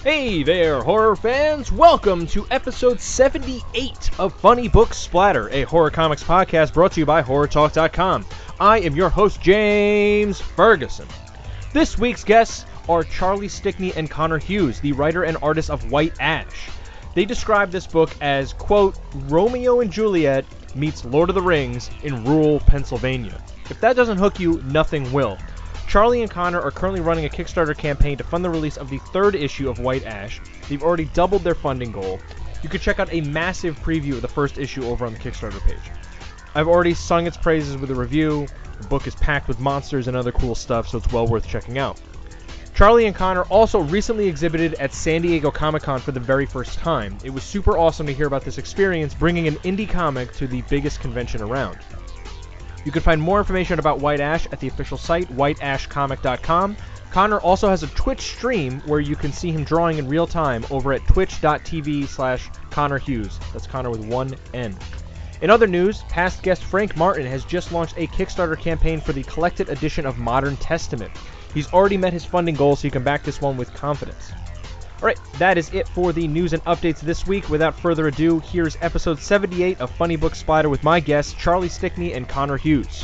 Hey there, horror fans! Welcome to episode 78 of Funny Book Splatter, a horror comics podcast brought to you by HorrorTalk.com. I am your host, James Ferguson. This week's guests are Charlie Stickney and Conor Hughes, the writer and artist of White Ash. They describe this book as, quote, Romeo and Juliet meets Lord of the Rings in rural Pennsylvania. If that doesn't hook you, nothing will. Charlie and Conor are currently running a Kickstarter campaign to fund the release of the third issue of White Ash. They've already doubled their funding goal. You can check out a massive preview of the first issue over on the Kickstarter page. I've already sung its praises with a review. The book is packed with monsters and other cool stuff, so it's well worth checking out. Charlie and Conor also recently exhibited at San Diego Comic-Con for the very first time. It was super awesome to hear about this experience, bringing an indie comic to the biggest convention around. You can find more information about White Ash at the official site, whiteashcomic.com. Conor also has a Twitch stream where you can see him drawing in real time over at twitch.tv/Conor Hughes. That's Conor with one N. In other news, past guest Frank Martin has just launched a Kickstarter campaign for the collected edition of Modern Testament. He's already met his funding goal, so you can back this one with confidence. Alright, that is it for the news and updates this week. Without further ado, here's episode 78 of Funny Book Splatter with my guests, Charlie Stickney and Conor Hughes.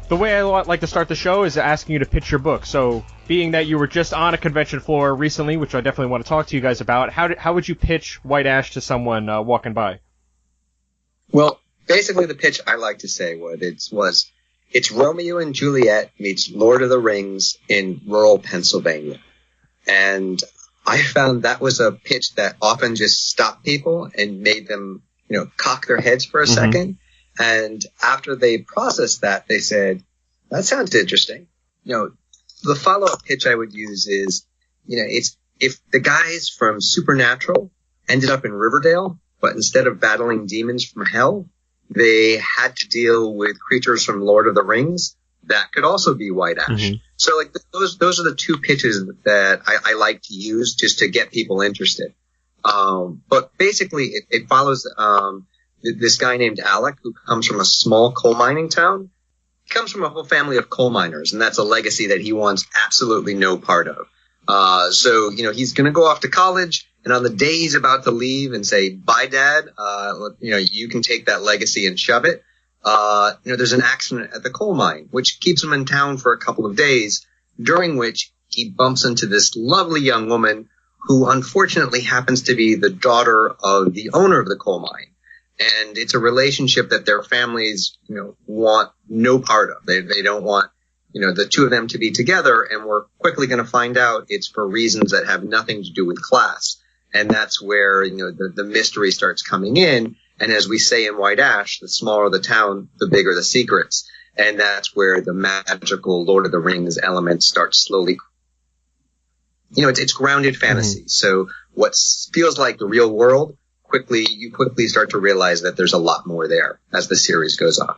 The way I like to start the show is asking you to pitch your book. So, being that you were just on a convention floor recently, which I definitely want to talk to you guys about, how would you pitch White Ash to someone walking by? Well, basically the pitch I like to say was it's Romeo and Juliet meets Lord of the Rings in rural Pennsylvania. And I found that was a pitch that often just stopped people and made them, cock their heads for a second. And after they processed that, they said, that sounds interesting. The follow-up pitch I would use is, it's if the guys from Supernatural ended up in Riverdale, but instead of battling demons from hell, they had to deal with creatures from Lord of the Rings, that could also be White Ash. So those are the two pitches that I like to use just to get people interested. But basically it follows, this guy named Alec who comes from a small coal mining town. He comes from a whole family of coal miners, and that's a legacy that he wants absolutely no part of. So he's going to go off to college, and on the day he's about to leave and say, bye, Dad, you can take that legacy and shove it. There's an accident at the coal mine, which keeps him in town for a couple of days, during which he bumps into this lovely young woman who unfortunately happens to be the daughter of the owner of the coal mine. And it's a relationship that their families, want no part of. They don't want, the two of them to be together, and we're quickly going to find out it's for reasons that have nothing to do with class. And that's where, the mystery starts coming in. And as we say in White Ash, the smaller the town, the bigger the secrets. And that's where the magical Lord of the Rings element starts slowly. It's grounded fantasy. So what feels like the real world, you quickly start to realize that there's a lot more there as the series goes on.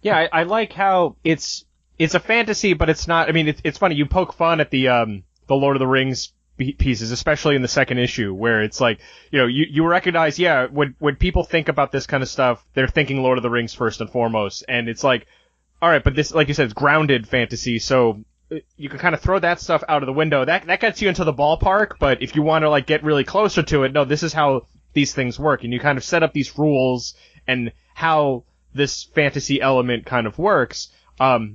Yeah, I like how it's a fantasy, but it's not. I mean, it's funny. You poke fun at the Lord of the Rings pieces, especially in the second issue, where it's like, you recognize, when people think about this kind of stuff, they're thinking Lord of the Rings first and foremost, and it's like, all right, but this, like you said, it's grounded fantasy, so you can kind of throw that stuff out of the window. That gets you into the ballpark, but if you want to get really closer to it, no, this is how these things work, and you kind of set up these rules and how this fantasy element kind of works,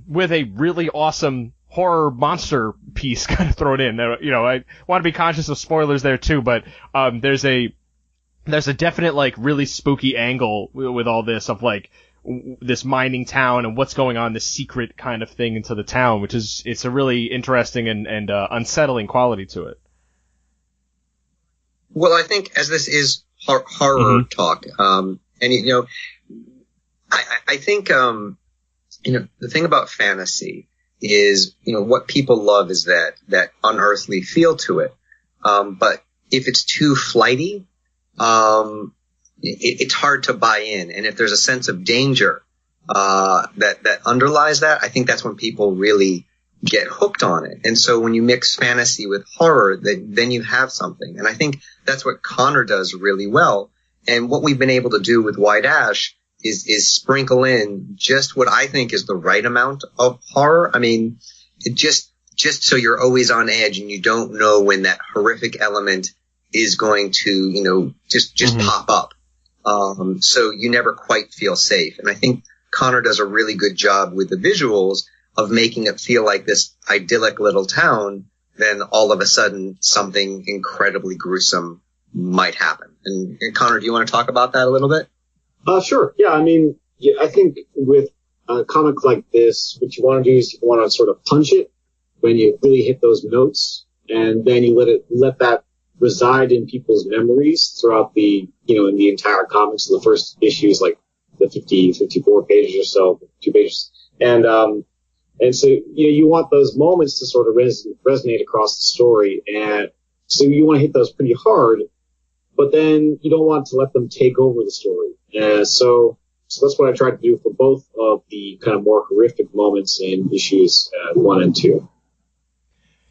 with a really awesome horror monster piece kind of thrown in. I want to be conscious of spoilers there too, but there's a definite really spooky angle with all this of this mining town and what's going on, this secret kind of thing into the town, which is, it's a really interesting and unsettling quality to it. Well, I think as this is horror talk, and I think the thing about fantasy is, what people love is that unearthly feel to it. But if it's too flighty, it's hard to buy in. And if there's a sense of danger, that underlies that, I think that's when people really get hooked on it. And so when you mix fantasy with horror, then you have something. And I think that's what Conor does really well. And what we've been able to do with White Ash is sprinkle in just what I think is the right amount of horror. I mean, just so you're always on edge and you don't know when that horrific element is going to, just pop up. So you never quite feel safe. And I think Conor does a really good job with the visuals of making it feel like this idyllic little town. Then all of a sudden something incredibly gruesome might happen. And Conor, do you want to talk about that a little bit? Sure. Yeah. I mean, I think with a comic like this, what you want to do is you want to sort of punch it when you really hit those notes, and then you let that reside in people's memories throughout the, in the entire comic. So the first issue is like the 54 pages or so, 2 pages. And so, you want those moments to sort of resonate across the story. And so you want to hit those pretty hard, but then you don't want to let them take over the story. So that's what I tried to do for both of the kind of more horrific moments in issues 1 and 2.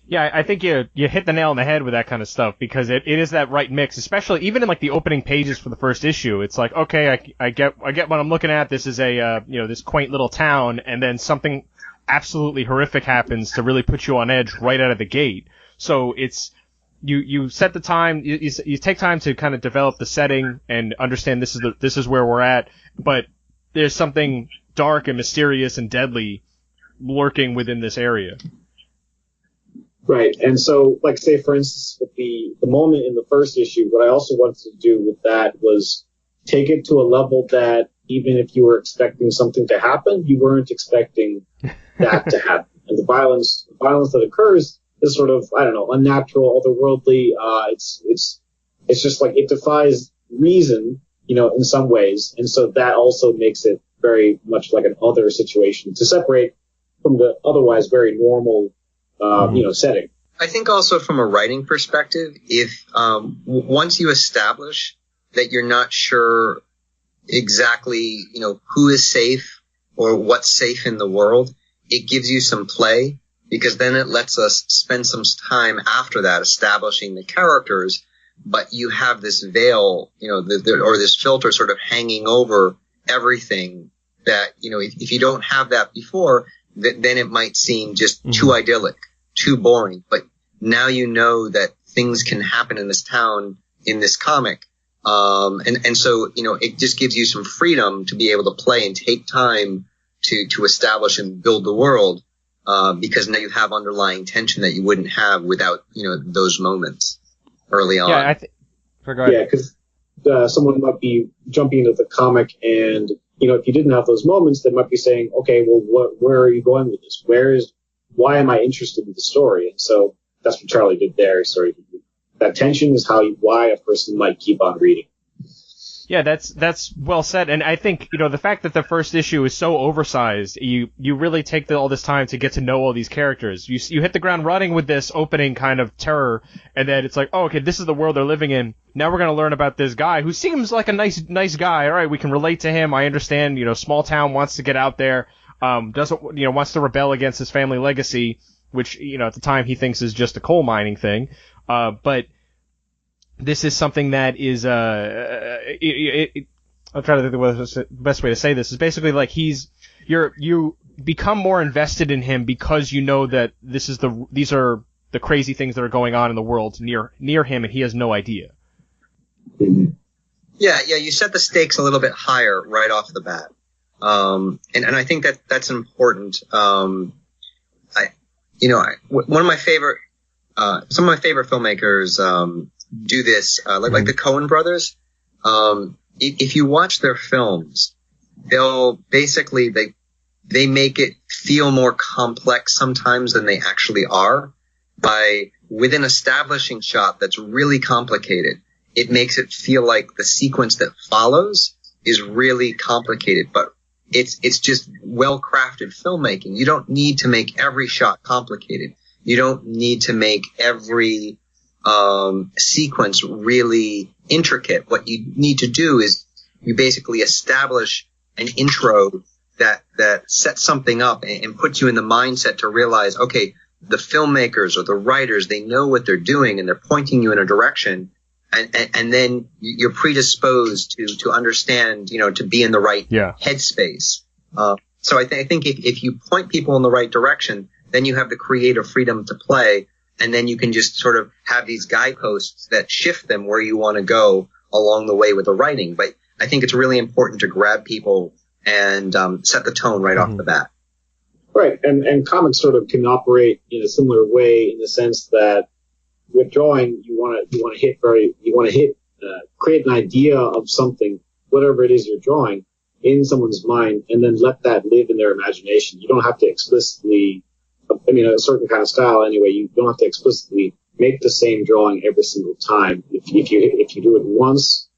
Yeah, I think you hit the nail on the head with that kind of stuff, because it is that right mix, especially even in like the opening pages for the first issue. It's like, okay, I get what I'm looking at. This is a this quaint little town, and then something absolutely horrific happens to really put you on edge right out of the gate. So it's you set the time, you take time to kind of develop the setting and understand this is where we're at, but there's something dark and mysterious and deadly lurking within this area. Right. And so, like, say, for instance, with the moment in the first issue, what I also wanted to do with that was take it to a level that even if you were expecting something to happen, you weren't expecting that to happen. And the violence that occurs is sort of, I don't know, unnatural, otherworldly. It's just like it defies reason, in some ways. And so that also makes it very much like an other situation to separate from the otherwise very normal setting. I think also from a writing perspective, if once you establish that you're not sure exactly, who is safe or what's safe in the world, it gives you some play, because then it lets us spend some time after that establishing the characters, but you have this veil, or this filter sort of hanging over everything that, if you don't have that before, then it might seem just too idyllic, too boring. But now you know that things can happen in this town, in this comic. And so, it just gives you some freedom to be able to play and take time to establish and build the world, because now you have underlying tension that you wouldn't have without, those moments early on. Yeah, because someone might be jumping into the comic and, if you didn't have those moments, they might be saying, okay, well, where are you going with this? Why am I interested in the story? And so that's what Charlie did there. Sorry, that tension is why a person might keep on reading. Yeah, that's well said. And I think, the fact that the first issue is so oversized, you really take all this time to get to know all these characters. You hit the ground running with this opening kind of terror, and then it's like, oh, okay, this is the world they're living in. Now we're going to learn about this guy who seems like a nice guy. All right, we can relate to him. I understand, small town, wants to get out there, wants to rebel against his family legacy, which, at the time he thinks is just a coal mining thing. But this is something that is, I'm trying to think the best way to say this, is basically like you become more invested in him because you know that these are the crazy things that are going on in the world near him, and he has no idea. Yeah, you set the stakes a little bit higher right off the bat. And I think that's important. One of my favorite, some of my favorite filmmakers, do this, like the Coen brothers. If you watch their films, they'll basically, they make it feel more complex sometimes than they actually are with an establishing shot that's really complicated. It makes it feel like the sequence that follows is really complicated, but it's just well-crafted filmmaking. You don't need to make every shot complicated. You don't need to make every sequence really intricate. What you need to do is you basically establish an intro that sets something up and puts you in the mindset to realize, okay, the filmmakers or the writers, they know what they're doing and they're pointing you in a direction, and then you're predisposed to understand, to be in the right headspace. So I think if you point people in the right direction, then you have the creative freedom to play, and then you can just sort of have these guideposts that shift them where you want to go along the way with the writing. But I think it's really important to grab people and set the tone right off the bat. Right, and comics sort of can operate in a similar way in the sense that with drawing, you want to create an idea of something, whatever it is you're drawing, in someone's mind, and then let that live in their imagination. You don't have to explicitly, a certain kind of style anyway, you don't have to explicitly make the same drawing every single time. If you do it once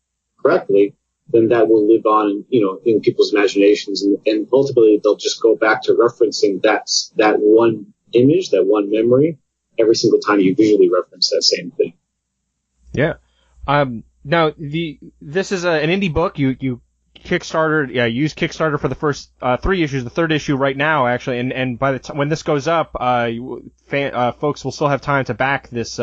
correctly, then that will live on, in people's imaginations, and ultimately they'll just go back to referencing that one image, that one memory, every single time you visually reference that same thing. Yeah. Now this is an indie book. You Kickstarter, you used Kickstarter for the first 3 issues. The third issue right now, actually, and by the time when this goes up, folks will still have time to back this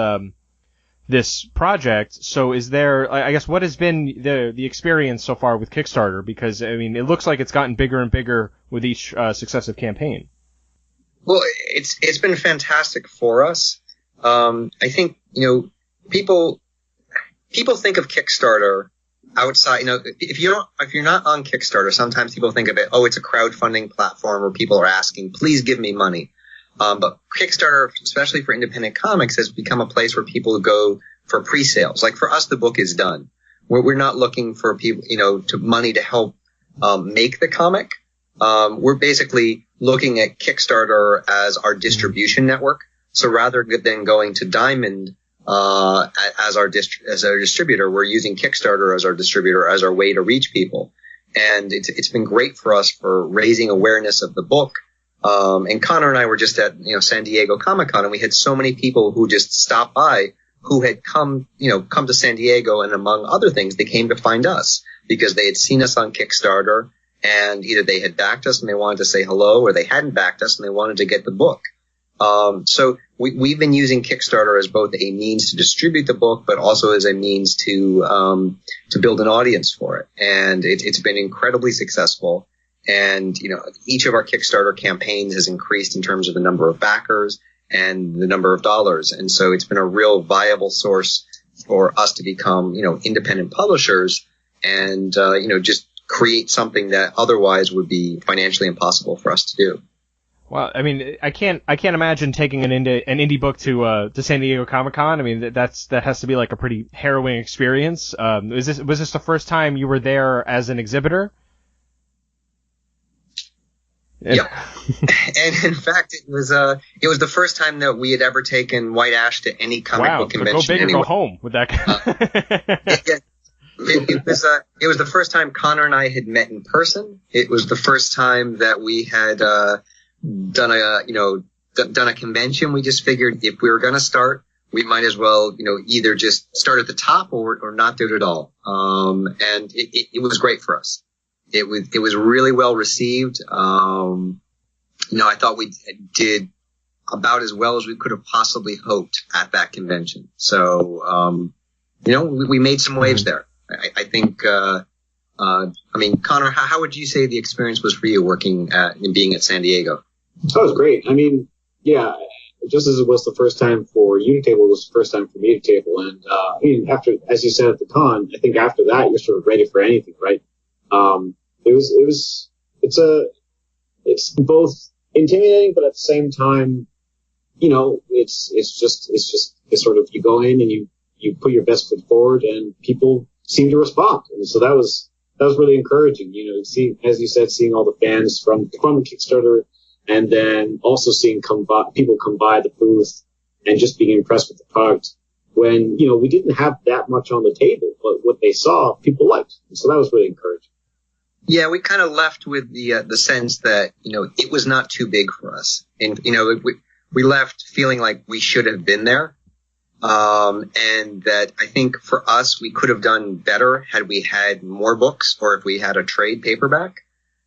this project. So is there, I guess, what has been the experience so far with Kickstarter? Because it looks like it's gotten bigger and bigger with each successive campaign. Well, it's been fantastic for us. I think people think of Kickstarter outside. If you're not on Kickstarter, sometimes people think of it. Oh, it's a crowdfunding platform where people are asking, please give me money. But Kickstarter, especially for independent comics, has become a place where people go for pre-sales. Like for us, the book is done. We're not looking for people, to money to help make the comic. We're basically looking at Kickstarter as our distribution network. So rather than going to Diamond as our distributor, we're using Kickstarter as our distributor, as our way to reach people. And it's been great for us for raising awareness of the book. And Conor and I were just at, San Diego Comic-Con, and we had so many people who just stopped by who had come to San Diego, and among other things, they came to find us because they had seen us on Kickstarter, and either they had backed us and they wanted to say hello, or they hadn't backed us and they wanted to get the book. So we've been using Kickstarter as both a means to distribute the book, but also as a means to build an audience for it. And it's been incredibly successful. And, each of our Kickstarter campaigns has increased in terms of the number of backers and the number of dollars. And so it's been a real viable source for us to become, independent publishers and, just create something that otherwise would be financially impossible for us to do. Well, I can't imagine taking an indie book to San Diego Comic-Con. That has to be like a pretty harrowing experience. Was this the first time you were there as an exhibitor? Yeah. And in fact, it was the first time that we had ever taken White Ash to any comic book convention. Go big anyway. or go home with that. It was the first time Conor and I had met in person. It was the first time that we had done a convention. We just figured if we were going to start, we might as well, either just start at the top or not do it at all. And it was great for us. It was really well received. I thought we did about as well as we could have possibly hoped at that convention. So, we made some waves there. I think, Conor, how would you say the experience was for you working and being at San Diego? That was great. Just as it was the first time for you to table, it was the first time for me to table. And, after, as you said at the con, I think after that, you're sort of ready for anything, right? It's both intimidating, but at the same time, it's sort of, you go in and you put your best foot forward and people seem to respond. And so that was really encouraging, as you said, seeing all the fans from the Kickstarter, and then also seeing people come by the booth and just being impressed with the product when, we didn't have that much on the table, but what they saw, people liked. And so that was really encouraging. Yeah, we kind of left with the sense that, it was not too big for us. And, we left feeling like we should have been there. And that I think for us, we could have done better had we had more books or if we had a trade paperback.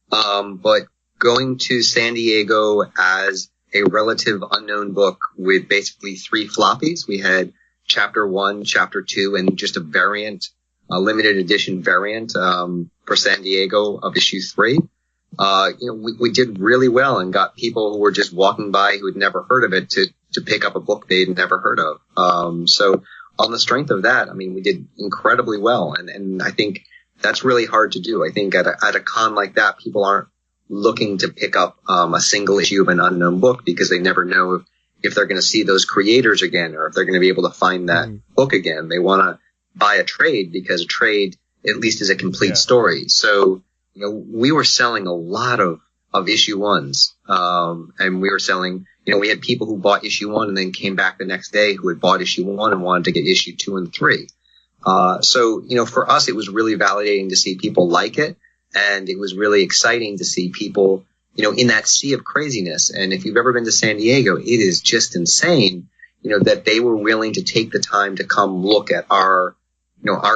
But going to San Diego as a relative unknown book with basically 3 floppies, we had chapter 1, chapter 2, and just a variant, a limited edition variant, for San Diego of issue 3. we did really well and got people who were just walking by who had never heard of it to pick up a book they'd never heard of. So on the strength of that, I mean, we did incredibly well. And I think that's really hard to do. I think at a con like that, people aren't looking to pick up a single issue of an unknown book because they never know if they're going to see those creators again or if they're going to be able to find that book again. They want to buy a trade because a trade at least is a complete story. So, we were selling a lot of issue ones. And we were selling, we had people who bought issue 1 and then came back the next day who had bought issue 1 and wanted to get issue 2 and 3. So, for us, it was really validating to see people like it. And it was really exciting to see people, in that sea of craziness. And if you've ever been to San Diego, it is just insane, that they were willing to take the time to come look at our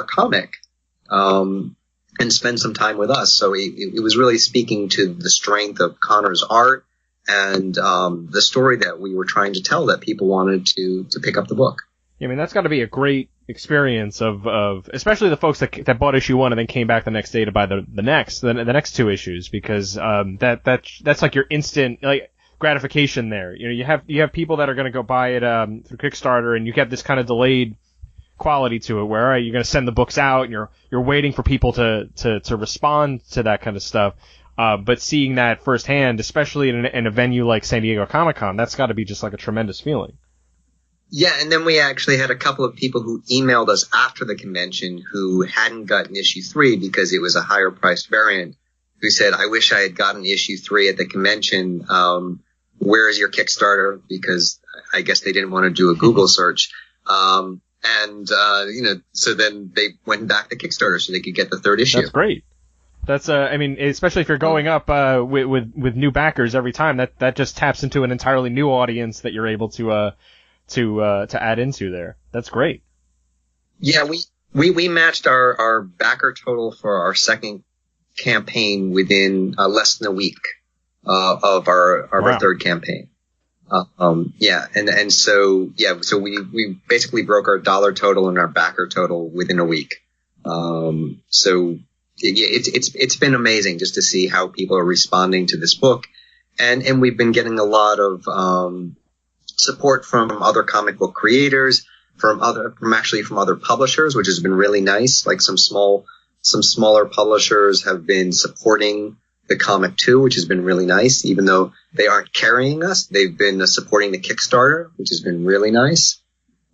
comic, and spend some time with us. So it was really speaking to the strength of Conor's art and, the story that we were trying to tell that people wanted to pick up the book. I mean, that's got to be a great experience of especially the folks that bought issue 1 and then came back the next day to buy the next 2 issues, because that's like your instant gratification there. You have people that are going to go buy it through Kickstarter, and you get this kind of delayed quality to it where, all right, you're going to send the books out and you're waiting for people to respond to that kind of stuff. But seeing that firsthand, especially in a venue like San Diego Comic-Con, that's got to be just like a tremendous feeling. Yeah, and then we actually had a couple of people who emailed us after the convention who hadn't gotten issue 3 because it was a higher priced variant, who said, I wish I had gotten issue 3 at the convention. Where is your Kickstarter? Because I guess they didn't want to do a Google search. So then they went back to Kickstarter so they could get the 3rd issue. That's great. That's I mean, especially if you're going up with new backers every time, that just taps into an entirely new audience that you're able to add into there. That's great. Yeah, we matched our backer total for our second campaign within less than a week of our 3rd campaign. So we basically broke our dollar total and our backer total within a week. It's been amazing just to see how people are responding to this book, and we've been getting a lot of support from other comic book creators, from other publishers, which has been really nice. Like some smaller publishers have been supporting the comic too, which has been really nice. Even though they aren't carrying us, they've been supporting the Kickstarter, which has been really nice.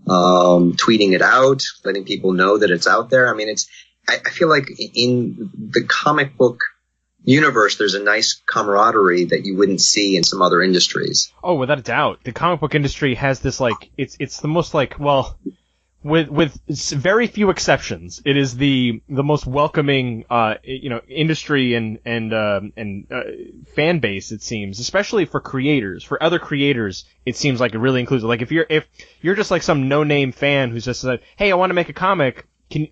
Tweeting it out, letting people know that it's out there. I mean, I feel like in the comic book universe, there's a nice camaraderie that you wouldn't see in some other industries. Oh, without a doubt. The comic book industry has this, it's the most, with very few exceptions, it is the most welcoming, industry and fan base, it seems, especially for creators. For other creators, it seems like it really inclusive. Like, if you're just like some no-name fan who's just like, hey, I want to make a comic,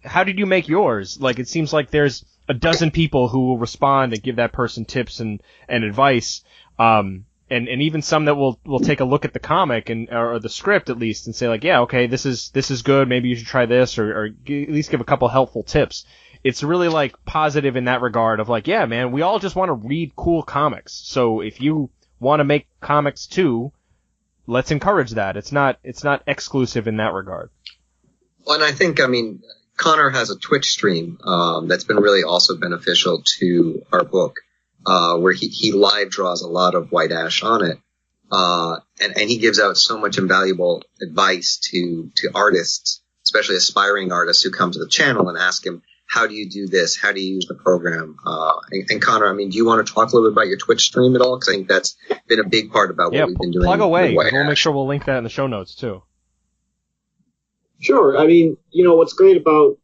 how did you make yours? Like, it seems like there's a dozen people who will respond and give that person tips and advice. And even some that will take a look at the comic or the script at least and say like, yeah, okay, this is good. Maybe you should try this or at least give a couple helpful tips. It's really like positive in that regard of like, yeah, man, we all just want to read cool comics. So if you want to make comics too, let's encourage that. It's not exclusive in that regard. Well, and I think, Conor has a Twitch stream that's been really also beneficial to our book, where he live draws a lot of White Ash on it, and he gives out so much invaluable advice to artists, especially aspiring artists who come to the channel and ask him, how do you do this? How do you use the program? And Conor, do you want to talk a little bit about your Twitch stream at all? Because I think that's been a big part about what we've been doing. Plug away. We'll make sure we'll link that in the show notes too. Sure. What's great about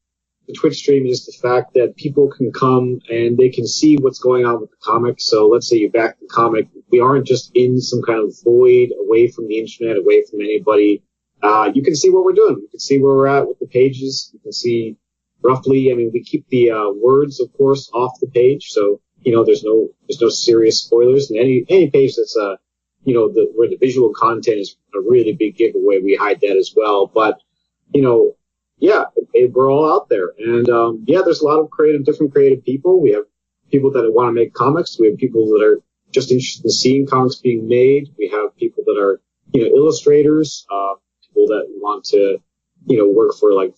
the Twitch stream is the fact that people can come and they can see what's going on with the comic. So let's say you back the comic. We aren't just in some kind of void away from the internet, away from anybody. You can see what we're doing. You can see where we're at with the pages. You can see roughly, we keep the words, of course, off the page. So, there's no serious spoilers. And any page that's, where the visual content is a really big giveaway, we hide that as well. But, we're all out there. And, there's a lot of different creative people. We have, people that want to make comics. We have people that are just interested in seeing comics being made. We have people that are, illustrators, people that want to, work for like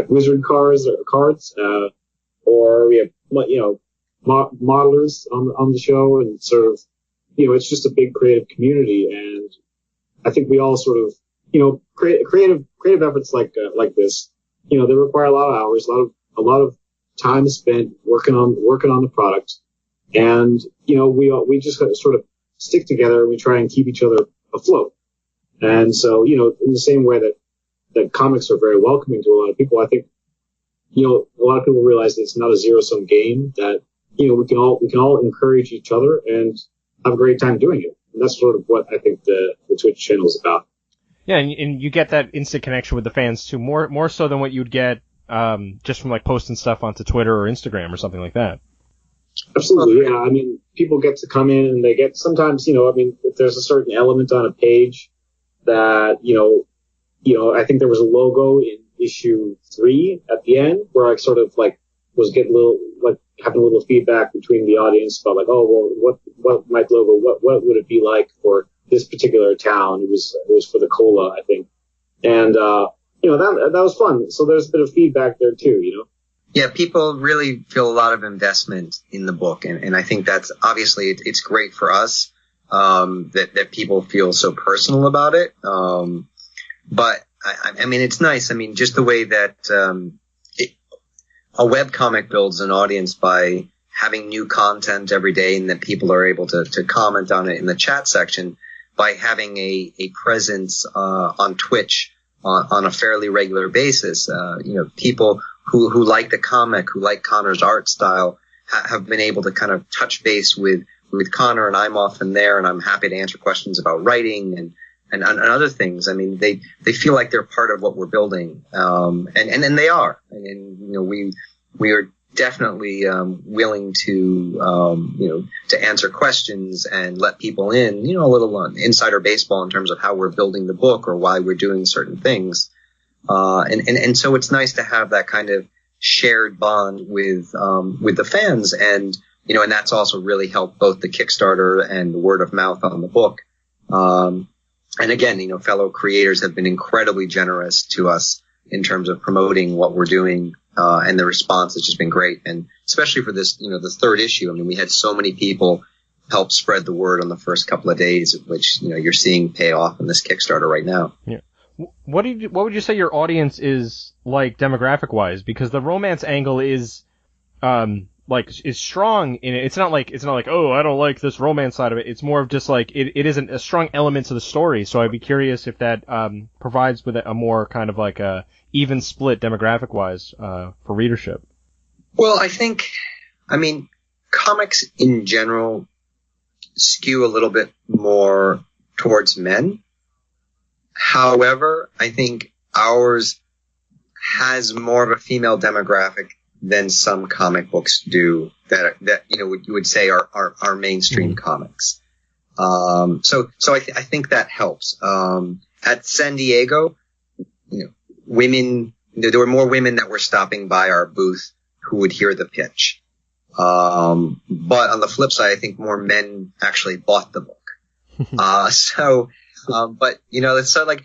wizard cards, or we have, modelers on the show, and sort of, it's just a big creative community. And I think we all sort of, creative efforts like this, they require a lot of hours, a lot of time spent working on the product. And, we just got to sort of stick together, and we try and keep each other afloat. And so, in the same way that comics are very welcoming to a lot of people, I think, a lot of people realize that it's not a zero-sum game, that, we can all encourage each other and have a great time doing it. And that's sort of what I think the Twitch channel is about. Yeah, and you get that instant connection with the fans too, more so than what you'd get just from like posting stuff onto Twitter or Instagram or something like that. Absolutely, yeah. I mean, people get to come in and they get sometimes, if there's a certain element on a page that, I think there was a logo in issue 3 at the end where I sort of like was getting having a little feedback between the audience about like, oh, well, what might logo, what would it be like for this particular town? It was for the cola, I think. And, that was fun. So there's a bit of feedback there too, Yeah, people really feel a lot of investment in the book. And I think that's obviously it's great for us, that people feel so personal about it. But I mean, it's nice. I mean, just the way that, a webcomic builds an audience by having new content every day, and that people are able to comment on it in the chat section, by having a presence, on Twitch on a fairly regular basis. People who like the comic, who like Conor's art style, have been able to kind of touch base with Conor, and I'm often there, and I'm happy to answer questions about writing and other things. I mean, they feel like they're part of what we're building, and they are. And we are definitely willing to answer questions and let people in, a little insider baseball in terms of how we're building the book or why we're doing certain things. And so it's nice to have that kind of shared bond with the fans, and that's also really helped both the Kickstarter and the word of mouth on the book. And again, fellow creators have been incredibly generous to us in terms of promoting what we're doing, and the response has just been great. And especially for this, the third issue, I mean, we had so many people help spread the word on the first couple of days, which, you're seeing pay off in this Kickstarter right now. Yeah. What would you say your audience is like demographic wise? Because the romance angle is is strong in it. It's not like, oh, I don't like this romance side of it. It's more of just like it isn't a strong element to the story. So I'd be curious if that provides with a more kind of like a even split demographic wise for readership. Well, I mean, comics in general skew a little bit more towards men. However, I think ours has more of a female demographic than some comic books do that you would say are mainstream comics. So I think that helps. At San Diego, women, there were more women that were stopping by our booth who would hear the pitch. But on the flip side, I think more men actually bought the book. But it's so like,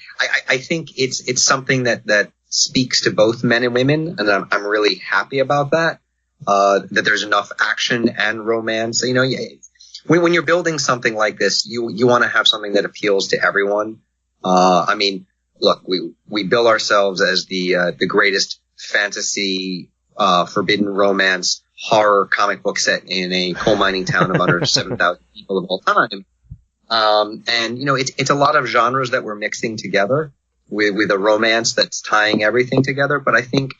I think it's something that speaks to both men and women, and I'm really happy about that. That there's enough action and romance. When you're building something like this, you want to have something that appeals to everyone. I mean, look, we bill ourselves as the greatest fantasy, forbidden romance horror comic book set in a coal mining town of under 7,000 people of all time. And it's a lot of genres that we're mixing together with a romance that's tying everything together. But I think,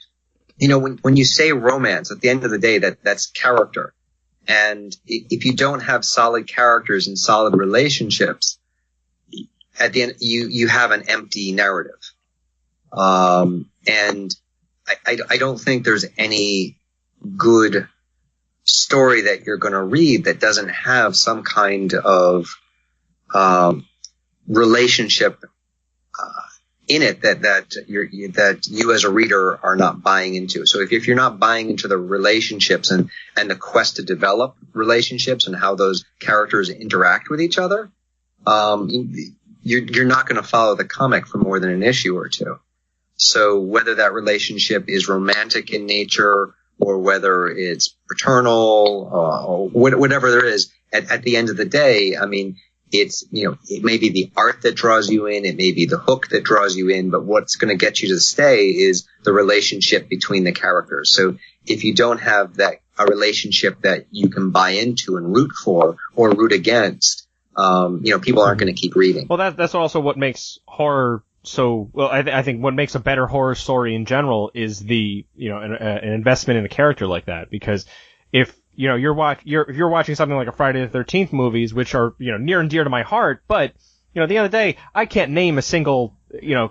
when you say romance, at the end of the day, that's character. And if you don't have solid characters and solid relationships, at the end, you have an empty narrative. And I don't think there's any good story that you're going to read that doesn't have some kind of relationship in it that you as a reader are not buying into. So if you're not buying into the relationships and the quest to develop relationships and how those characters interact with each other, you're not going to follow the comic for more than an issue or two. So whether that relationship is romantic in nature or whether it's paternal or whatever there is, at the end of the day, I mean, it's, it may be the art that draws you in, it may be the hook that draws you in, but what's going to get you to stay is the relationship between the characters. So if you don't have a relationship that you can buy into and root for or root against, people aren't going to keep reading. Well, that's also what makes horror so, well, I think what makes a better horror story in general is an investment in a character like that, because if you're watching something like a Friday the 13th movies, which are, near and dear to my heart, but, at the end of the day, I can't name a single,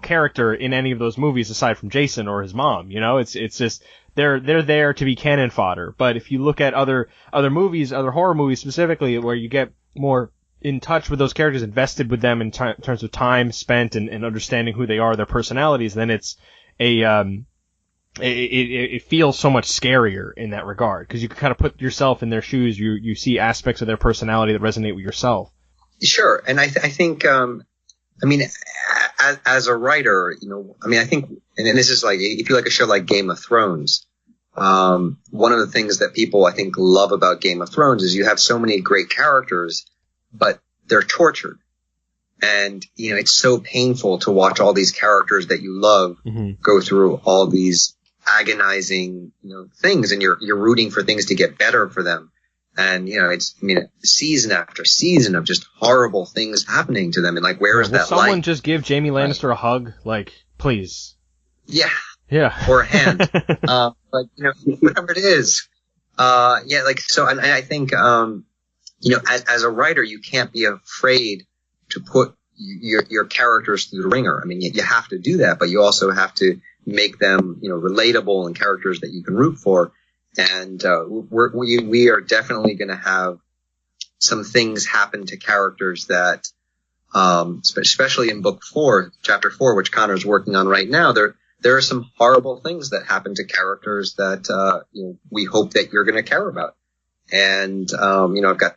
character in any of those movies aside from Jason or his mom, it's just, they're there to be cannon fodder. But if you look at other movies, other horror movies specifically, where you get more in touch with those characters, invested with them in terms of time spent and understanding who they are, their personalities, then it's it feels so much scarier in that regard, because you can kind of put yourself in their shoes. You see aspects of their personality that resonate with yourself. Sure. And I think, as a writer, I think, and this is like, if you like a show like Game of Thrones, one of the things that people, I think, love about Game of Thrones is you have so many great characters, but they're tortured. And, it's so painful to watch all these characters that you love go through all these agonizing, things, and you're rooting for things to get better for them. And, season after season of just horrible things happening to them. And like, where is that light? Will someone just give Jaime Lannister a hug? Like, please. Yeah. Yeah. Or a hand. Whatever it is. So, and I think, as a writer, you can't be afraid to put your characters through the ringer. I mean, you have to do that, but you also have to make them, relatable and characters that you can root for. And we are definitely going to have some things happen to characters that, especially in book 4, chapter 4, which Conor's working on right now, there are some horrible things that happen to characters that we hope that you're going to care about. And I've got,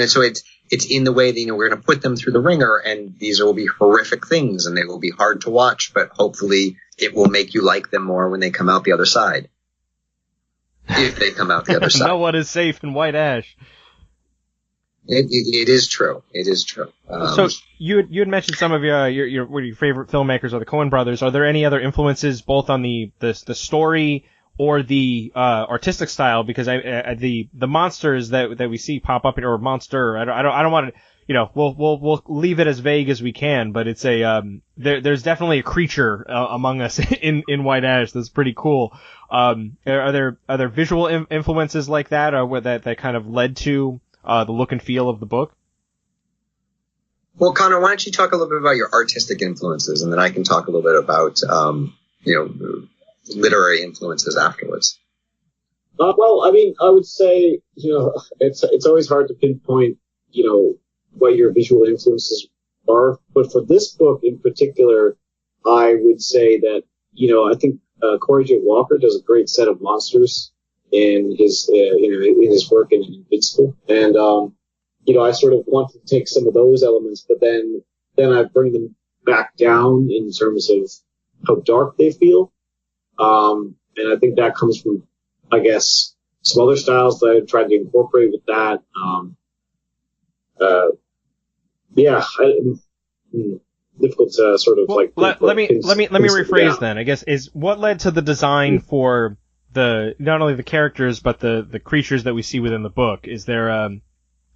so it's in the way that, we're going to put them through the ringer, and these will be horrific things, and they will be hard to watch, but hopefully it will make you like them more when they come out the other side. If they come out the other side. No one is safe in White Ash. It is true. It is true. So you had mentioned some of your favorite filmmakers are the Coen brothers. Are there any other influences both on the story or the artistic style? Because the monsters that we see pop up in, or monster, I don't want to, we'll leave it as vague as we can, but it's there's definitely a creature among us in White Ash that's pretty cool. Are there visual influences like that, or that kind of led to the look and feel of the book? Well, Conor, why don't you talk a little bit about your artistic influences, and then I can talk a little bit about literary influences afterwards. Well, I mean, I would say, it's always hard to pinpoint, what your visual influences are. But for this book in particular, I would say that, I think Corey J. Walker does a great set of monsters in his work in Invincible. And, I sort of want to take some of those elements, but then I bring them back down in terms of how dark they feel. And I think that comes from, I guess, some other styles that I tried to incorporate with that. Difficult to sort of let me rephrase then. I guess is what led to the design for not only the characters but the creatures that we see within the book. Is there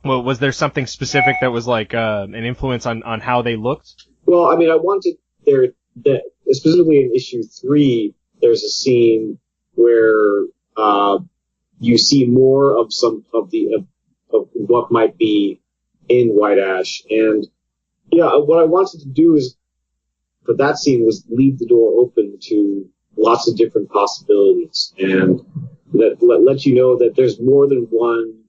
was there something specific that was like an influence on how they looked? Well, I mean, I wanted that specifically in issue 3. There's a scene where you see more of some of what might be in White Ash, and what I wanted to do is for that scene was leave the door open to lots of different possibilities, and let you know that there's more than one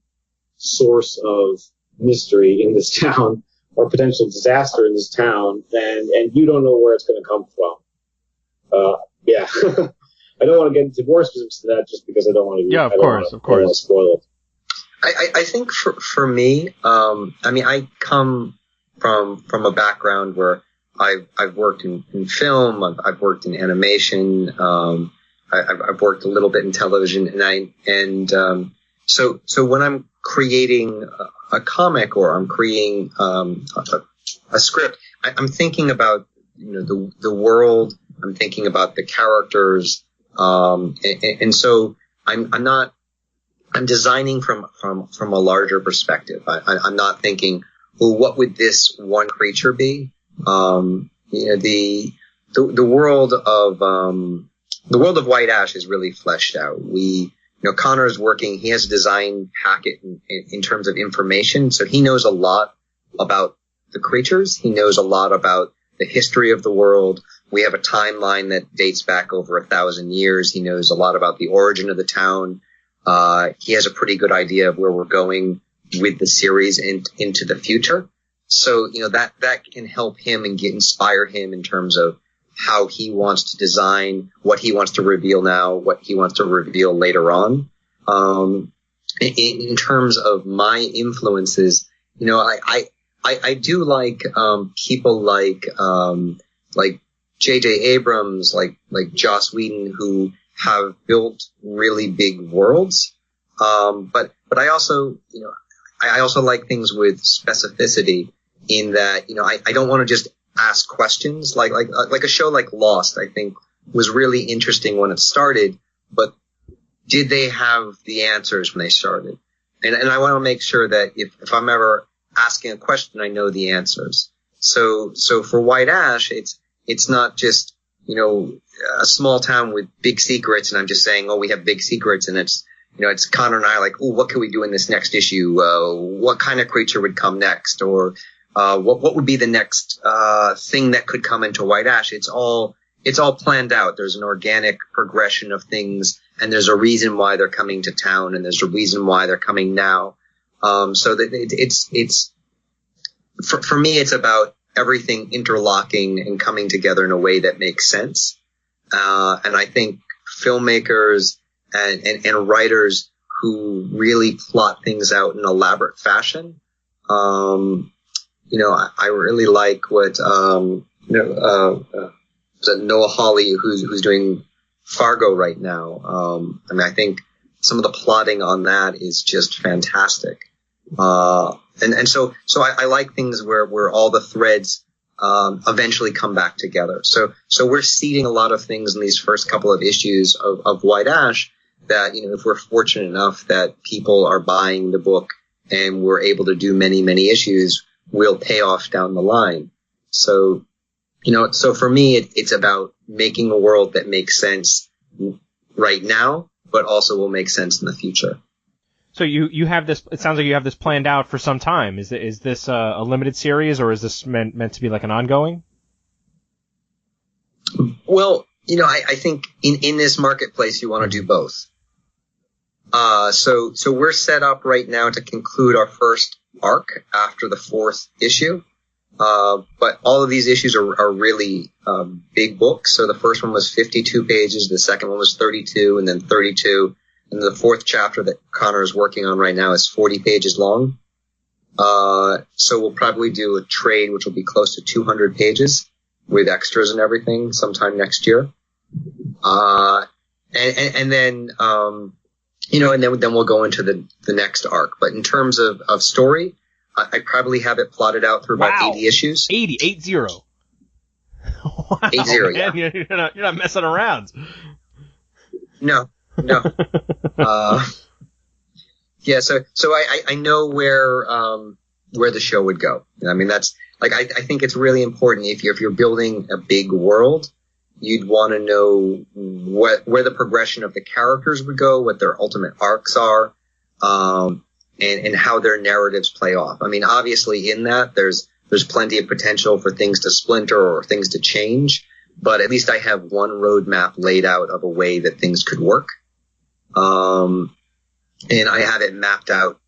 source of mystery in this town, or potential disaster in this town, and you don't know where it's going to come from. Yeah. I don't want to get into more specifics to that just because I don't want to. Yeah, of course. I don't want to spoil it. I think for me, I mean, I come from a background where I've worked in film, I've worked in animation, I've worked a little bit in television, so when I'm creating a comic or I'm creating a script, I'm thinking about the world, I'm thinking about the characters, and so I'm designing from a larger perspective. I'm not thinking, well, what would this one creature be? The world of White Ash is really fleshed out. Connor's working, he has a design packet in terms of information. So he knows a lot about the creatures. He knows a lot about the history of the world. We have a timeline that dates back over 1,000 years. He knows a lot about the origin of the town. He has a pretty good idea of where we're going with the series into the future. So, that can help him and inspire him in terms of how he wants to design, what he wants to reveal now, what he wants to reveal later on. In terms of my influences, I do like, people like J.J. Abrams, like Joss Whedon, who have built really big worlds. But I also, I also like things with specificity in that, I don't want to just ask questions like a show like Lost, I think was really interesting when it started, but did they have the answers when they started? And I want to make sure that if I'm ever asking a question, I know the answers. So for White Ash, it's not just, a small town with big secrets and I'm just saying, oh, we have big secrets, and it's Connor and I like, oh, what can we do in this next issue? What kind of creature would come next? Or, what would be the next, thing that could come into White Ash? It's all planned out. There's an organic progression of things, and there's a reason why they're coming to town, and there's a reason why they're coming now. So that it's for me, it's about everything interlocking and coming together in a way that makes sense. And I think filmmakers and writers who really plot things out in elaborate fashion, I really like what, Noah Hawley, who's doing Fargo right now. I think some of the plotting on that is just fantastic. And so I like things where all the threads, eventually come back together. So we're seeding a lot of things in these first couple of issues of White Ash that, if we're fortunate enough that people are buying the book and we're able to do many, many issues, will pay off down the line. So, so for me, it's about making a world that makes sense right now, but also will make sense in the future. So you have this, it sounds like you have this planned out for some time. Is this a limited series, or is this meant to be like an ongoing? Well, I think in this marketplace, you want to do both. So we're set up right now to conclude our first arc after the 4th issue. But all of these issues are really, big books. So the first one was 52 pages. The second one was 32, and then 32. And the 4th chapter that Connor is working on right now is 40 pages long. So we'll probably do a trade, which will be close to 200 pages with extras and everything sometime next year. And then, and then we'll go into the next arc. But in terms of story, I probably have it plotted out through about 80 issues. 80. Wow, 80, yeah. Man, you're not messing around. No. Yeah, so I know where the show would go. I mean, that's like, I think it's really important if you're building a big world, you'd want to know where the progression of the characters would go, what their ultimate arcs are, and how their narratives play off. I mean, obviously in that there's plenty of potential for things to splinter or things to change, but at least I have one roadmap laid out of a way that things could work. And I have it mapped out,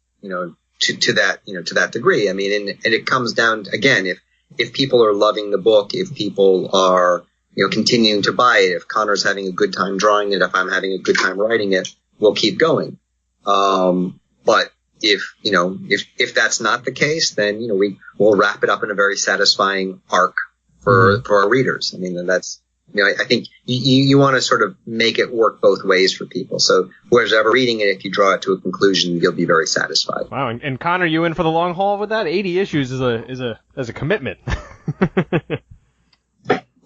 to that degree. I mean, and it comes down again, if people are loving the book, if people are, continuing to buy it, if Conor's having a good time drawing it, if I'm having a good time writing it, we'll keep going. But if that's not the case, then, we'll wrap it up in a very satisfying arc for our readers. I mean, that's, I think you want to sort of make it work both ways for people. So whoever's ever reading it, if you draw it to a conclusion, you'll be very satisfied. Wow. And Conor, you in for the long haul with that? 80 issues is a commitment.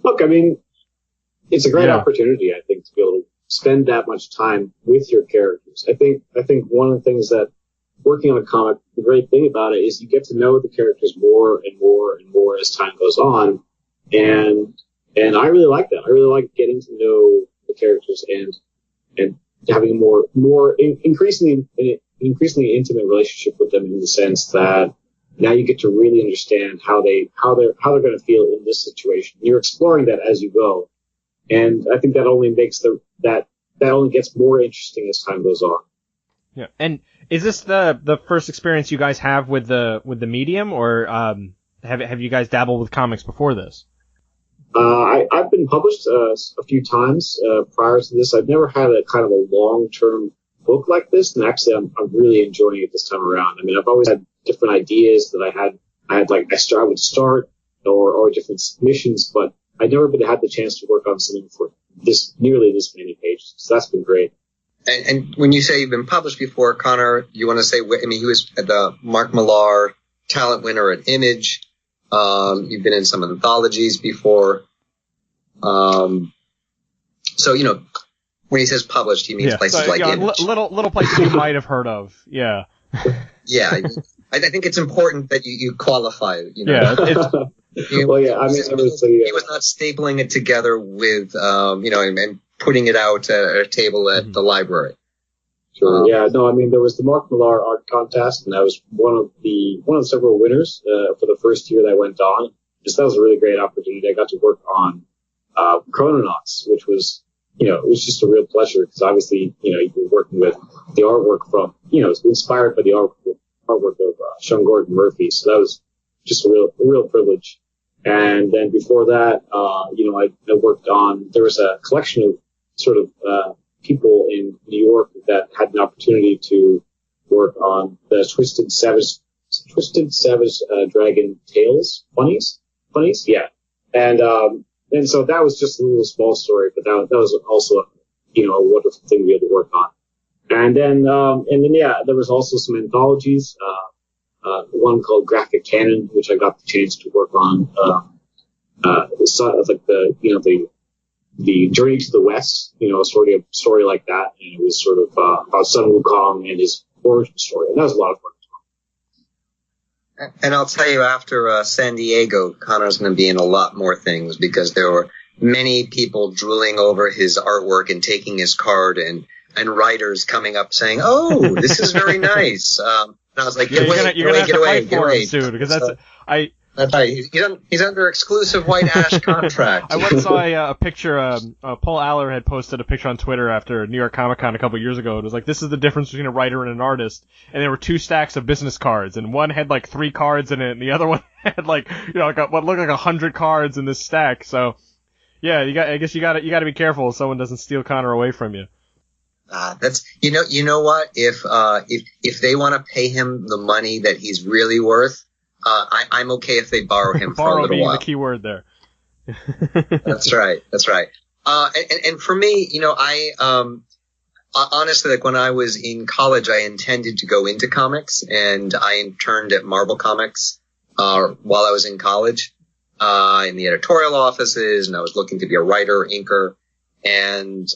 Look, I mean, it's a great opportunity, I think, to be able to spend that much time with your characters. I think one of the things that working on a comic, the great thing about it is you get to know the characters more and more and more as time goes on. And I really like that. I really like getting to know the characters and having a more increasingly intimate relationship with them in the sense that now you get to really understand how they're going to feel in this situation. You're exploring that as you go. And I think that only makes that only gets more interesting as time goes on. Yeah. And is this the first experience you guys have with the medium, or have you guys dabbled with comics before this? I've been published a few times prior to this. I've never had a kind of a long-term book like this, and actually I'm really enjoying it this time around. I mean, I've always had different ideas that I would start or different submissions, but I've never had the chance to work on something for nearly this many pages. So that's been great. And when you say you've been published before, Conor, you want to say, I mean, he was at the Mark Millar talent winner at Image. You've been in some anthologies before. So, when he says published, he means places like Image. Little places you might have heard of. Yeah. Yeah. I think it's important that you qualify it, Yeah. Well, yeah, I mean, he was not stapling it together with, and putting it out at a table at the library. Sure. Yeah. No, I mean, there was the Mark Millar art contest, and I was one of the several winners for the first year that I went on. Just that was a really great opportunity. I got to work on Chrononauts, which was, it was just a real pleasure because obviously, you were working with the artwork from, it's inspired by the artwork of Sean Gordon Murphy. So that was just a real privilege. And then before that, I worked on, there was a collection of sort of people in New York that had an opportunity to work on the Twisted Savage Dragon Tales funnies, yeah. And so that was just a little small story, but that was also a wonderful thing to be able to work on. And then there was also some anthologies, one called Graphic Canon, which I got the chance to work on, like the Journey to the West, a story like that. And it was sort of, about Sun Wukong and his origin story. And that was a lot of fun. And I'll tell you, after San Diego, Conor's going to be in a lot more things because there were many people drooling over his artwork and taking his card and writers coming up saying, "Oh, this is very nice." And I was like, "Get away, soon," because that's That's right. He's under exclusive white ash contract. I once saw a picture. Paul Aller had posted a picture on Twitter after New York Comic Con a couple years ago. It was like, this is the difference between a writer and an artist. And there were two stacks of business cards, and one had like 3 cards in it, and the other one had like what looked like 100 cards in this stack. So, yeah, I guess you got to be careful someone doesn't steal Conor away from you. That's you know what, if they want to pay him the money that he's really worth. I'm okay if they borrow him for a little while. Borrow being the key word there. That's right. And for me, I honestly, like when I was in college, I intended to go into comics, and I interned at Marvel Comics while I was in college in the editorial offices, and I was looking to be a writer, inker, and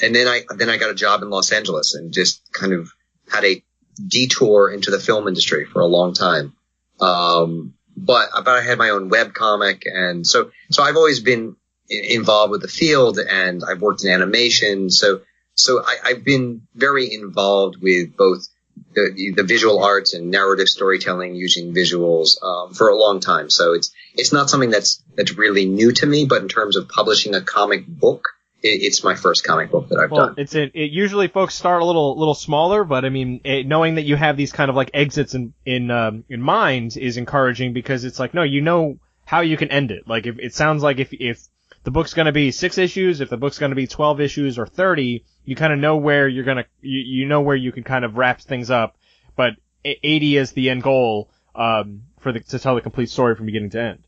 then I got a job in Los Angeles and just kind of had a detour into the film industry for a long time. But I had my own web comic, and so I've always been involved with the field, and I've worked in animation. So I've been very involved with both the visual arts and narrative storytelling using visuals, for a long time. So it's not something that's really new to me, but in terms of publishing a comic book, it's my first comic book that I've done. It usually folks start a little smaller, but I mean, knowing that you have these kind of like exits in mind is encouraging, because it's like, no, you know how you can end it. Like, if it sounds like if the book's going to be 6 issues, if the book's going to be 12 issues or 30, you kind of know where you're going to, you know where you can kind of wrap things up, but 80 is the end goal, to tell the complete story from beginning to end.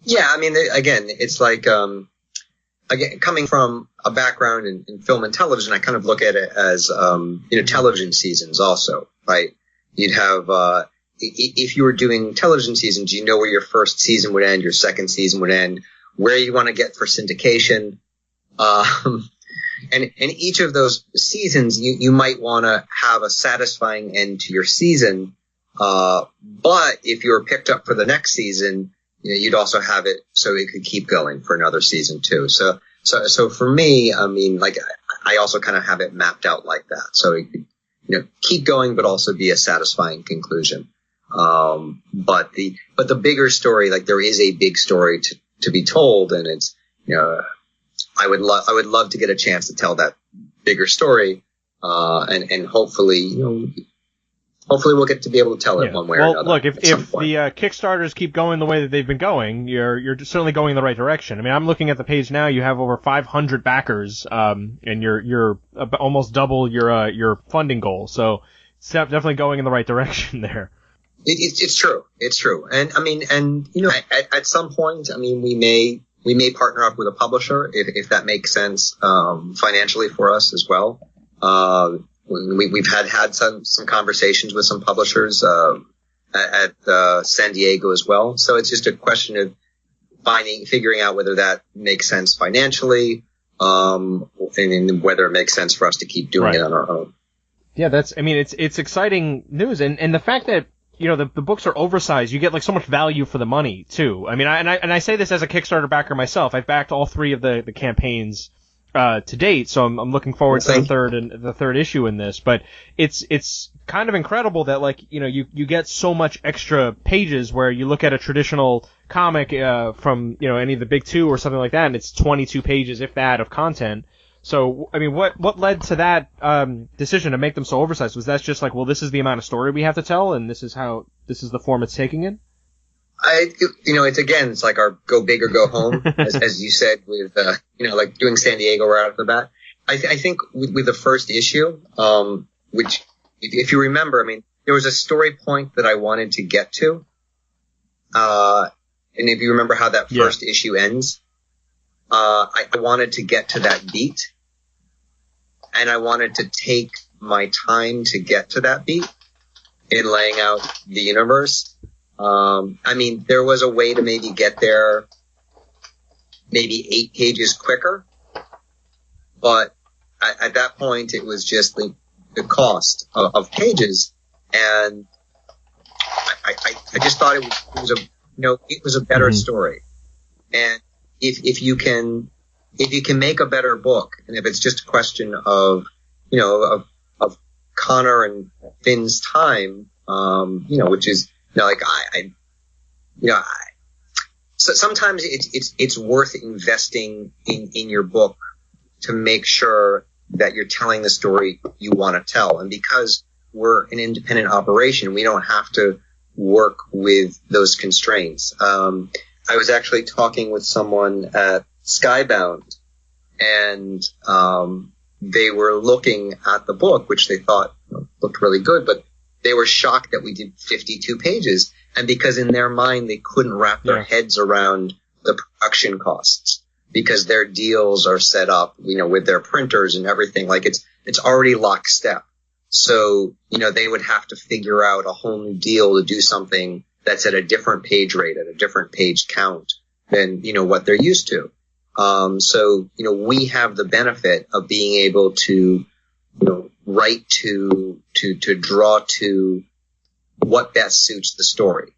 Yeah, I mean, again, it's like, again, coming from a background in film and television, I kind of look at it as, television seasons also, right? You'd have, if you were doing television seasons, you know where your first season would end, your second season would end, where you want to get for syndication. And each of those seasons, you might want to have a satisfying end to your season. But if you were picked up for the next season, you'd also have it so it could keep going for another season too. So for me, I mean, like, I also kind of have it mapped out like that. So it could, keep going, but also be a satisfying conclusion. But the bigger story, like, there is a big story to be told, and it's, I would love to get a chance to tell that bigger story, and hopefully we'll get to be able to tell it one way or another. Well, look, if the Kickstarters keep going the way that they've been going, you're certainly going in the right direction. I mean, I'm looking at the page now. You have over 500 backers, and you're almost double your funding goal. So it's definitely going in the right direction there. It's true. It's true. And I mean, at some point, I mean, we may partner up with a publisher if that makes sense, financially for us as well. We've had some conversations with some publishers, at San Diego as well. So it's just a question of figuring out whether that makes sense financially, and whether it makes sense for us to keep doing it on our own. Yeah, it's exciting news. And the fact that, the books are oversized, you get like so much value for the money too. I mean, I say this as a Kickstarter backer myself. I've backed all 3 of the campaigns to date, so I'm looking forward to the third issue in this. But it's kind of incredible that, like, you get so much extra pages, where you look at a traditional comic from any of the big 2 or something like that, and it's 22 pages, if that, of content. So, I mean, what led to that decision to make them so oversized? Was that just like, well, this is the amount of story we have to tell, and this is the form it's taking in? It's like our go big or go home, as you said, with, like doing San Diego right off the bat. I think with the first issue, which, if you remember, I mean, there was a story point that I wanted to get to. And if you remember how that first issue ends, I wanted to get to that beat, and I wanted to take my time to get to that beat in laying out the universe. I mean, there was a way to maybe get there maybe 8 pages quicker, but at that point it was just the cost of pages, and I just thought it was a better story. And if you can make a better book, and if it's just a question of Conor and Finn's time, which is, so sometimes it's worth investing in your book to make sure that you're telling the story you want to tell. And because we're an independent operation, we don't have to work with those constraints. I was actually talking with someone at Skybound, and they were looking at the book, which they thought looked really good, but they were shocked that we did 52 pages. And because in their mind, they couldn't wrap their heads around the production costs, because their deals are set up, with their printers and everything. Like, it's already lockstep. So, they would have to figure out a whole new deal to do something that's at a different page rate, at a different page count than, what they're used to. So, we have the benefit of being able to, write to draw to what best suits the story.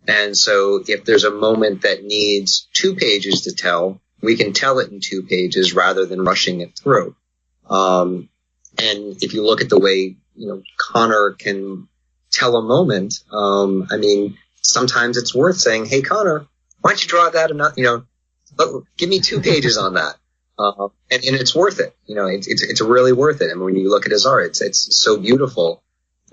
And so if there's a moment that needs 2 pages to tell, we can tell it in 2 pages rather than rushing it through. And if you look at the way, Conor can tell a moment, I mean, sometimes it's worth saying, hey, Conor, why don't you draw that enough, give me 2 pages on that. And it's worth it. It's really worth it. I mean, when you look at his art, it's so beautiful.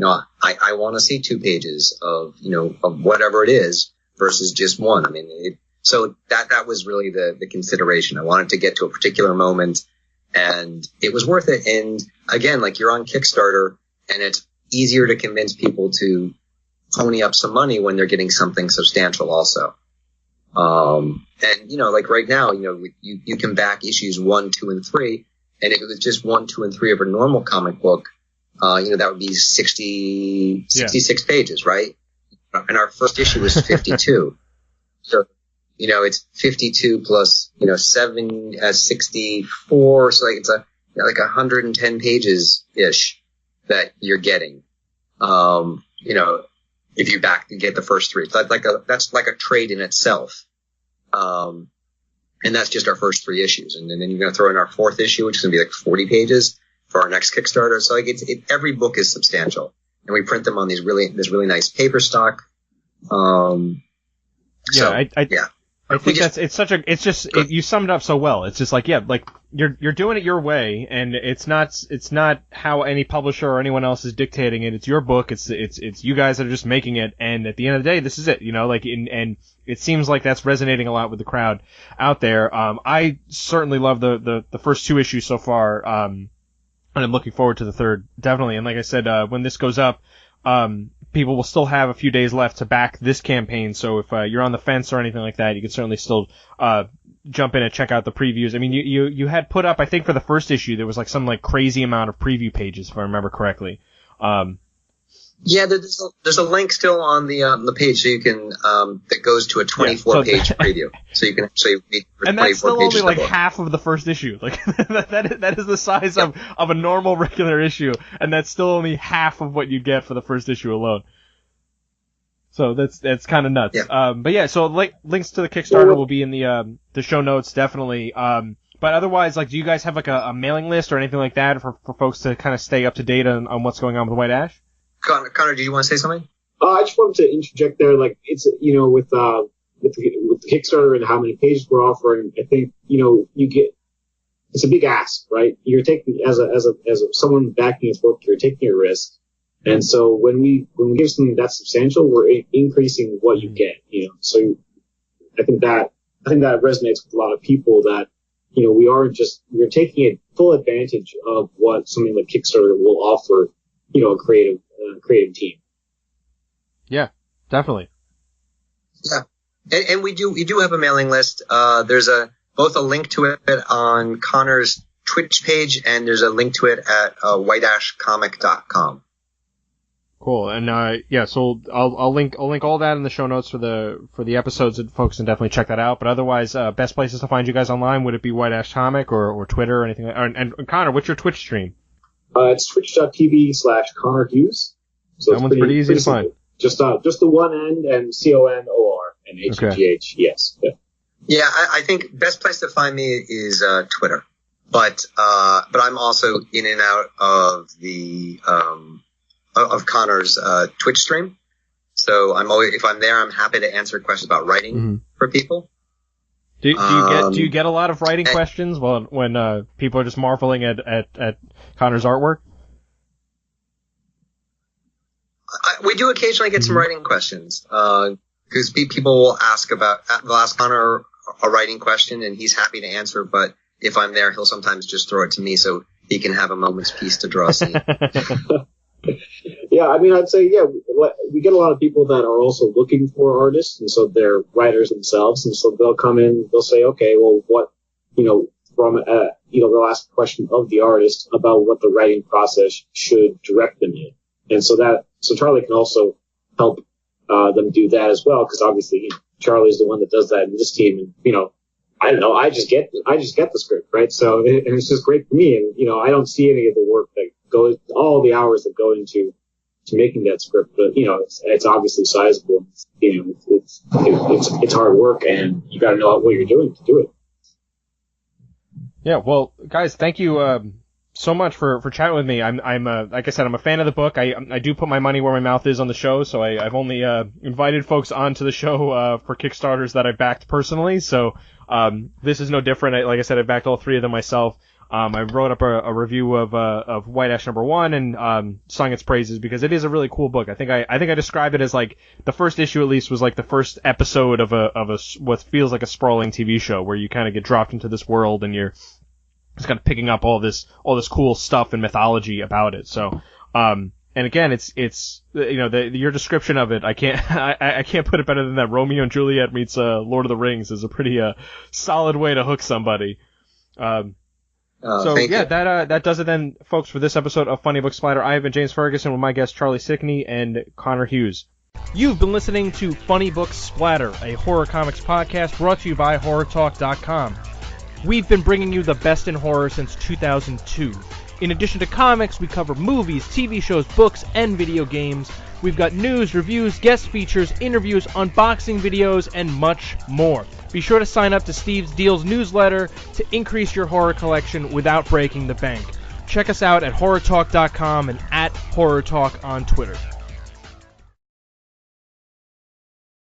I want to see 2 pages of whatever it is versus just one. I mean, so that was really the consideration. I wanted to get to a particular moment, and it was worth it. And again, like, you're on Kickstarter, and it's easier to convince people to pony up some money when they're getting something substantial also. And like right now, you can back issues 1, 2, and 3, and if it was just 1, 2, and 3 of a normal comic book, that would be 66 pages, right? And our first issue was 52. So, it's 52 plus, 64. So like, it's like 110 pages ish that you're getting. If you get the first 3, so that's like a trade in itself. And that's just our first 3 issues. And then you're going to throw in our 4th issue, which is going to be like 40 pages for our next Kickstarter. So like, every book is substantial, and we print them on this really nice paper stock. I think you summed it up so well. It's just like, you're doing it your way, and it's not how any publisher or anyone else is dictating it. It's your book. It's you guys that are just making it. And at the end of the day, this is it, and it seems like that's resonating a lot with the crowd out there. I certainly love the first 2 issues so far. And I'm looking forward to the 3rd, definitely. And like I said, when this goes up, people will still have a few days left to back this campaign. So if you're on the fence or anything like that, you can certainly still jump in and check out the previews. I mean, you had put up, I think for the first issue, there was like some like crazy amount of preview pages, if I remember correctly. There's a link still on the page, so you can that goes to a 24-page preview. So you can actually read for 24 pages. And that's still only like half of the first issue. Like that is the size of a normal regular issue, and that's still only half of what you get for the first issue alone. So that's kind of nuts. Yeah. So links to the Kickstarter will be in the show notes, definitely. But otherwise, like, do you guys have like a mailing list or anything like that for folks to kind of stay up to date on what's going on with White Ash? Connor, do you want to say something? I just wanted to interject there. Like, it's, with the Kickstarter and how many pages we're offering, I think, it's a big ask, right? You're taking, as someone backing a book, you're taking a risk. And so when we give something that substantial, we're increasing what you get, So I think that resonates with a lot of people that, we're taking a full advantage of what something like Kickstarter will offer, a creative team. Yeah, definitely. Yeah. And we do have a mailing list. There's both a link to it on Connor's Twitch page, and there's a link to it at whiteashcomic.com. Cool. And so I'll link all that in the show notes for the episodes, and folks can definitely check that out. But otherwise, best places to find you guys online, would it be White Ash Comic or Twitter or anything? And Connor, what's your Twitch stream? It's twitch.tv/Conor Hughes. So that one's pretty easy to find. Just the one N and CONOR and HGH. Okay. Yes. Yeah, I think best place to find me is Twitter. But I'm also in and out of the of Connor's Twitch stream. So if I'm there, I'm happy to answer questions about writing for people. Do you get a lot of writing questions when people are just marveling at Connor's artwork? We do occasionally get some writing questions because people will ask Connor a writing question, and he's happy to answer. But if I'm there, he'll sometimes just throw it to me so he can have a moment's peace to draw a scene. Yeah, I mean, I'd say, we get a lot of people that are also looking for artists, and so they're writers themselves, and so they'll come in, they'll say, okay, well, what, they'll ask a question of the artist about what the writing process should direct them in. And so Charlie can also help them do that as well, because obviously Charlie's the one that does that in this team, and, I don't know, I just get the script, right? So, and it's just great for me, and, I don't see any of the work that goes, all the hours that go into making that script, but it's obviously sizable. It's hard work, and you got to know what you're doing to do it. Yeah, well, guys, thank you so much for chatting with me. I'm like I said, I'm a fan of the book. I do put my money where my mouth is on the show, so I've only invited folks onto the show for Kickstarters that I backed personally. So This is no different. Like I said, I backed all 3 of them myself. I wrote up a review of White Ash #1 and sung its praises because it is a really cool book. I think I described it as like the first issue at least was like the first episode of a what feels like a sprawling TV show where you kind of get dropped into this world and you're just kind of picking up all this cool stuff and mythology about it. So and again, it's your description of it. I can't put it better than that. Romeo and Juliet meets Lord of the Rings is a pretty solid way to hook somebody. That does it then, folks, for this episode of Funny Book Splatter. I have been James Ferguson with my guests Charlie Stickney and Conor Hughes. You've been listening to Funny Book Splatter, a horror comics podcast brought to you by HorrorTalk.com. We've been bringing you the best in horror since 2002. In addition to comics, we cover movies, TV shows, books, and video games. We've got news, reviews, guest features, interviews, unboxing videos, and much more. Be sure to sign up to Steve's Deals newsletter to increase your horror collection without breaking the bank. Check us out at HorrorTalk.com and at HorrorTalk on Twitter.